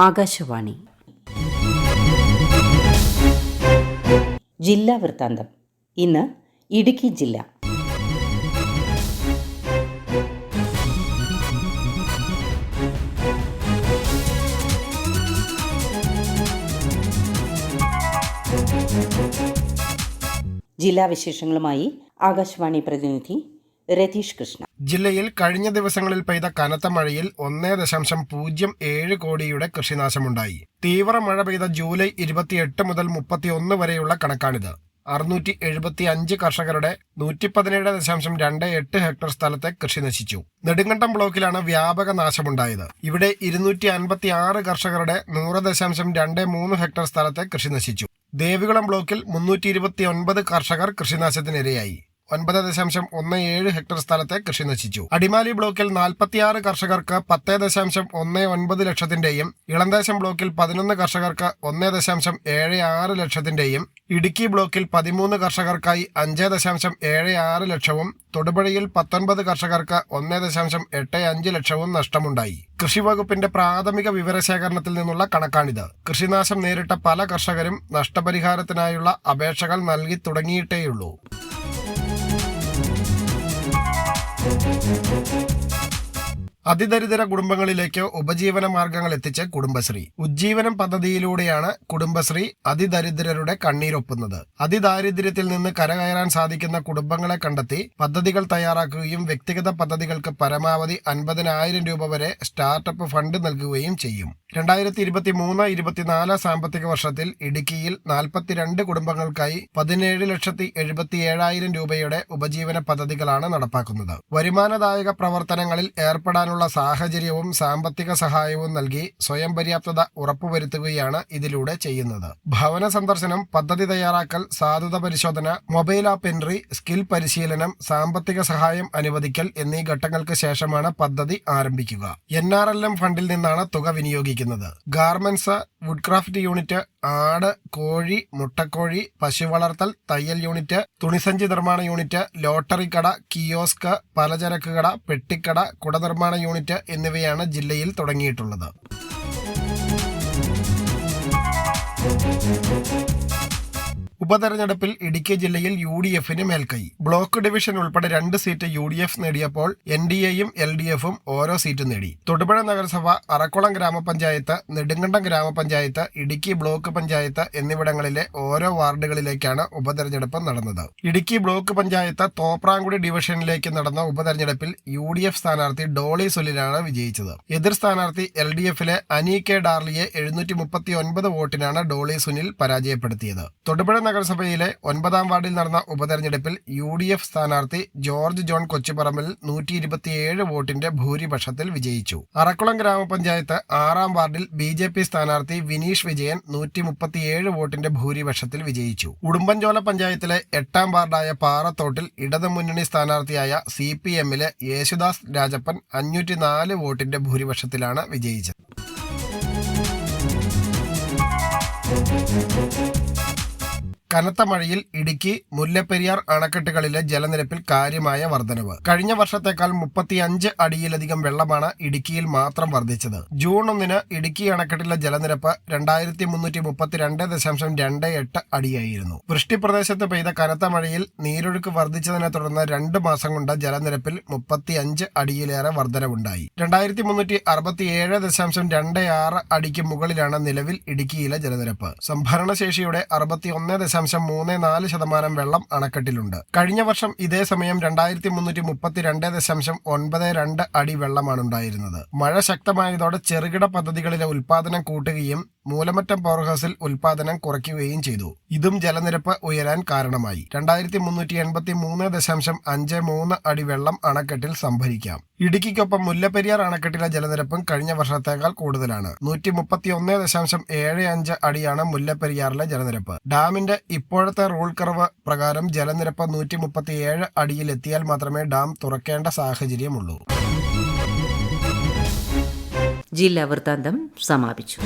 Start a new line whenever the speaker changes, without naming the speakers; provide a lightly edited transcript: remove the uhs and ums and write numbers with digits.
ആകാശവാണി ജില്ലാ വൃത്താന്തം. ഇന്ന് ഇടുക്കി ജില്ല. ജില്ലാ വിശേഷങ്ങളുമായി ആകാശവാണി പ്രതിനിധി രതീഷ് കൃഷ്ണ.
ജില്ലയിൽ കഴിഞ്ഞ ദിവസങ്ങളിൽ പെയ്ത കനത്ത മഴയിൽ 1.07 കോടിയുടെ കൃഷിനാശമുണ്ടായി. തീവ്ര മഴ പെയ്ത ജൂലൈ 28 മുതൽ 31 വരെയുള്ള കണക്കാണിത്. 675 കർഷകരുടെ 117.28 ഹെക്ടർ സ്ഥലത്തെ കൃഷി നശിച്ചു. നെടുങ്കണ്ടം ബ്ലോക്കിലാണ് വ്യാപക നാശമുണ്ടായത്. ഇവിടെ 256 കർഷകരുടെ 100.23 ഹെക്ടർ സ്ഥലത്തെ കൃഷി നശിച്ചു. ദേവികുളം ബ്ലോക്കിൽ 329 കർഷകർ കൃഷിനാശത്തിനിരയായി. 9.17 ഹെക്ടർ സ്ഥലത്തെ കൃഷി നശിച്ചു. അടിമാലി ബ്ലോക്കിൽ 46 കർഷകർക്ക് 10.19 ലക്ഷത്തിന്റെയും ഇളന്തേശം ബ്ലോക്കിൽ 11 കർഷകർക്ക് 1.76 ലക്ഷത്തിന്റെയും ഇടുക്കി ബ്ലോക്കിൽ 13 കർഷകർക്കായി 5.76 ലക്ഷവും തൊടുപുഴയിൽ 19 കർഷകർക്ക് 1.85 ലക്ഷവും നഷ്ടമുണ്ടായി. കൃഷിവകുപ്പിന്റെ പ്രാഥമിക വിവരശേഖരണത്തിൽ നിന്നുള്ള കണക്കാണിത്. കൃഷിനാശം നേരിട്ട പല കർഷകരും നഷ്ടപരിഹാരത്തിനായുള്ള അപേക്ഷകൾ നൽകി തുടങ്ങിയിട്ടേയുള്ളൂ. അതിദരിദ്ര കുടുംബങ്ങളിലേക്ക് ഉപജീവന മാർഗങ്ങൾ എത്തിച്ച് കുടുംബശ്രീ. ഉജ്ജീവനം പദ്ധതിയിലൂടെയാണ് കുടുംബശ്രീ അതിദരിദ്രരുടെ കണ്ണീരൊപ്പുന്നത്. അതിദാരിദ്ര്യത്തിൽ നിന്ന് കരകയറാൻ സാധിക്കുന്ന കുടുംബങ്ങളെ കണ്ടെത്തി പദ്ധതികൾ തയ്യാറാക്കുകയും വ്യക്തിഗത പദ്ധതികൾക്ക് പരമാവധി 50,000 രൂപ വരെ സ്റ്റാർട്ടപ്പ് ഫണ്ട് നൽകുകയും ചെയ്യും. 2023-24 സാമ്പത്തിക വർഷത്തിൽ ഇടുക്കിയിൽ 42 കുടുംബങ്ങൾക്കായി 17,77,000 രൂപയുടെ ഉപജീവന പദ്ധതികളാണ് നടപ്പാക്കുന്നത്. വരുമാനദായക പ്രവർത്തനങ്ങളിൽ ഏർപ്പെടാനുള്ള സാഹചര്യവും സാമ്പത്തിക സഹായവും നൽകി സ്വയം പര്യാപ്തത ഉറപ്പുവരുത്തുകയാണ് ഇതിലൂടെ ചെയ്യുന്നത്. ഭവന സന്ദർശനം, പദ്ധതി തയ്യാറാക്കൽ, സാധുത പരിശോധന, മൊബൈൽ ആപ്പ് എൻട്രി, സ്കിൽ പരിശീലനം, സാമ്പത്തിക സഹായം അനുവദിക്കൽ എന്നീ ഘട്ടങ്ങൾക്ക് ശേഷമാണ് പദ്ധതി ആരംഭിക്കുക. NRLM ഫണ്ടിൽ നിന്നാണ് തുക വിനിയോഗിക്കുന്നത്. ഗാർമെന്റ്സ്, വുഡ്ക്രാഫ്റ്റ് യൂണിറ്റ്, ആട്, കോഴി, മുട്ടക്കോഴി, പശു വളർത്തൽ, തയ്യൽ യൂണിറ്റ്, തുണിസഞ്ചി നിർമ്മാണ യൂണിറ്റ്, ലോട്ടറി കട, കിയോസ്ക്, പലചരക്ക് കട, പെട്ടിക്കട, കുടനിർമ്മാണ യൂണിറ്റ് എന്നിവയാണ് ജില്ലയിൽ തുടങ്ങിയിട്ടുള്ളത്. ഉപതെരഞ്ഞെടുപ്പിൽ ഇടുക്കി ജില്ലയിൽ UDFന് മേൽക്കൈ. ബ്ലോക്ക് ഡിവിഷൻ ഉൾപ്പെടെ 2 സീറ്റ് UDF നേടിയപ്പോൾ NDAയും LDFും ഓരോ സീറ്റ് നേടി. തൊടുപുഴ നഗരസഭ, അറക്കുളം ഗ്രാമപഞ്ചായത്ത്, നെടുങ്കണ്ടം ഗ്രാമപഞ്ചായത്ത്, ഇടുക്കി ബ്ലോക്ക് പഞ്ചായത്ത് എന്നിവിടങ്ങളിലെ ഓരോ വാർഡുകളിലേക്കാണ് ഉപതെരഞ്ഞെടുപ്പ് നടന്നത്. ഇടുക്കി ബ്ലോക്ക് പഞ്ചായത്ത് തോപ്രാംകുടി ഡിവിഷനിലേക്ക് നടന്ന ഉപതെരഞ്ഞെടുപ്പിൽ UDF സ്ഥാനാർത്ഥി ഡോളി സുനിലാണ് വിജയിച്ചത്. എതിർ സ്ഥാനാർത്ഥി LDFിലെ അനി കെ ഡാർലിയെ 739 വോട്ടിനാണ് ഡോളി സുനിൽ പരാജയപ്പെടുത്തിയത്. തൊടുപുഴ നഗരസഭയിലെ 9ാം വാർഡിൽ നടന്ന ഉപതെരഞ്ഞെടുപ്പിൽ UDF സ്ഥാനാർത്ഥി ജോർജ് ജോൺ കൊച്ചുപറമ്പിൽ 127 വോട്ടിന്റെ ഭൂരിപക്ഷത്തിൽ വിജയിച്ചു. അറക്കുളം ഗ്രാമപഞ്ചായത്ത് 6ാം വാർഡിൽ BJP സ്ഥാനാർത്ഥി വിനീഷ് വിജയൻ 137 വോട്ടിന്റെ ഭൂരിപക്ഷത്തിൽ വിജയിച്ചു. ഉടുമ്പൻചോല പഞ്ചായത്തിലെ 8ാം വാർഡായ പാറത്തോട്ടിൽ ഇടതുമുന്നണി സ്ഥാനാർത്ഥിയായ CPMലെ യേശുദാസ് രാജപ്പൻ 504 വോട്ടിന്റെ ഭൂരിപക്ഷത്തിലാണ് വിജയിച്ചത്. കനത്ത മഴയിൽ ഇടുക്കി, മുല്ലപ്പെരിയാർ അണക്കെട്ടുകളിലെ ജലനിരപ്പിൽ കാര്യമായ വർധനവ്. കഴിഞ്ഞ വർഷത്തേക്കാൾ 35 അടിയിലധികം വെള്ളമാണ് ഇടുക്കിയിൽ മാത്രം വർദ്ധിച്ചത്. ജൂൺ 1 ഇടുക്കി അണക്കെട്ടിലെ ജലനിരപ്പ് 2332.28 അടിയായിരുന്നു. വൃഷ്ടിപ്രദേശത്ത് പെയ്ത കനത്ത മഴയിൽ നീരൊഴുക്ക് വർദ്ധിച്ചതിനെ തുടർന്ന് 2 മാസം കൊണ്ട് ജലനിരപ്പിൽ 35 അടിയിലേറെ വർധനവുണ്ടായി. 2367.26 അടിക്ക് മുകളിലാണ് നിലവിൽ ഇടുക്കിയിലെ ജലനിരപ്പ്. സംഭരണശേഷിയുടെ 61.34% വെള്ളം അണക്കെട്ടിലുണ്ട്. കഴിഞ്ഞ വർഷം ഇതേ സമയം 2332.92 അടി വെള്ളമാണുണ്ടായിരുന്നത്. മഴ ശക്തമായതോടെ ചെറുകിട പദ്ധതികളിലെ ഉൽപാദനം കൂട്ടുകയും മൂലമറ്റം പവർഹൌസിൽ ഉൽപാദനം കുറയ്ക്കുകയും ചെയ്തു. ഇതും ജലനിരപ്പ് ഉയരാൻ കാരണമായി. 2353.53 അടി വെള്ളം അണക്കെട്ടിൽ സംഭരിക്കാം. ഇടുക്കിക്കൊപ്പം മുല്ലപ്പെരിയാർ അണക്കെട്ടിലെ ജലനിരപ്പും കഴിഞ്ഞ വർഷത്തേക്കാൾ കൂടുതലാണ്. 131.75 അടിയാണ് മുല്ലപ്പെരിയാറിലെ ജലനിരപ്പ്. ഡാമിന്റെ ഇപ്പോഴത്തെ റൂൾ കർവ് പ്രകാരം ജലനിരപ്പ് 137 അടിയിലെത്തിയാൽ മാത്രമേ ഡാം തുറക്കേണ്ട സാഹചര്യമുള്ളൂ.
ജില്ലാ വൃത്താന്തം സമാപിച്ചു.